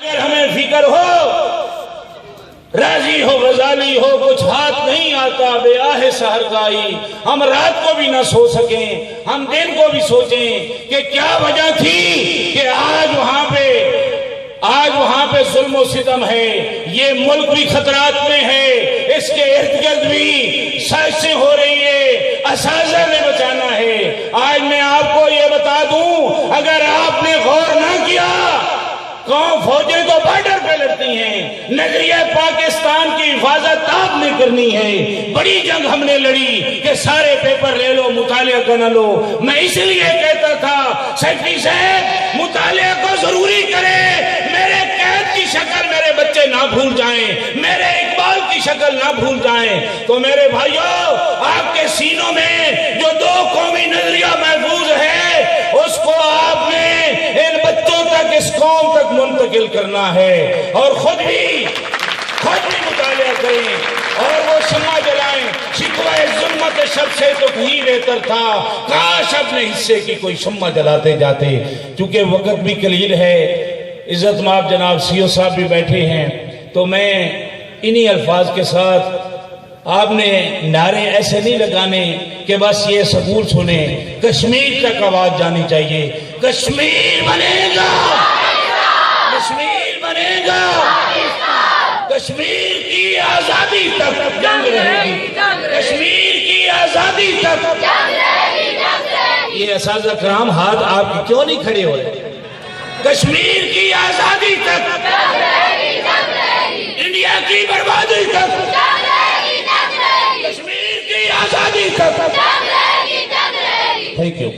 اگر ہمیں فکر ہو، راضی ہو غزالی ہو، کچھ ہاتھ نہیں آتا بے آہ سحرگائی، ہم رات کو بھی نہ سو سکیں، ہم دن کو بھی سوچیں کہ کیا وجہ تھی کہ آج وہاں پہ ظلم و ستم ہے، یہ ملک بھی خطرات میں ہے، اس کے ارد گرد بھی سازشیں ہو رہی ہے، اساتذہ نے بچانا ہے۔ آج میں آپ کو یہ بتا دوں، اگر آپ نے غور نہ کیا، قوم فوجیں تو بارڈر پہ لڑتی ہیں، نظریہ پاکستان کی حفاظت آپ نے کرنی ہے۔ بڑی جنگ ہم نے لڑی کہ سارے پیپر لے لو، مطالعہ کرنا لو۔ میں اس لیے کہتا تھا سیکٹری صاحب مطالعہ کو ضروری کرے، میرے قید کی شکل میرے بچے نہ بھول جائیں، میرے اقبال کی شکل نہ بھول جائیں۔ تو میرے بھائیوں، آپ کے سینوں میں جو دو قومی نظریہ محفوظ ہے، اس کو آپ نے ان بچوں تک، اس قوم تک منتقل کرنا ہے، اور خود بھی مطالعہ کریں اور وہ شمع جلائیں۔ شکوہ ظلمت شب سے تو کہیں بہتر تھا، کاش اپنے حصے کی کوئی شمع جلاتے جاتے۔ چونکہ وقت بھی قلیل ہے، عزت مآب جناب سی او صاحب بھی بیٹھے ہیں، تو میں انہی الفاظ کے ساتھ، آپ نے نعرے ایسے نہیں لگانے کہ بس یہ سکول سنیں، کشمیر تک آواز جانی چاہیے۔ کشمیر بنے گا، کشمیر بنے گا، کشمیر کی آزادی تک جنگ رہے گی، کشمیر کی آزادی تک۔ یہ اساتذہ کرام ہاتھ آپ کی کیوں نہیں کھڑے ہوئے؟ کشمیر کی آزادی تک، انڈیا کی بربادی تک، کشمیر کی آزادی تک۔ Thank you.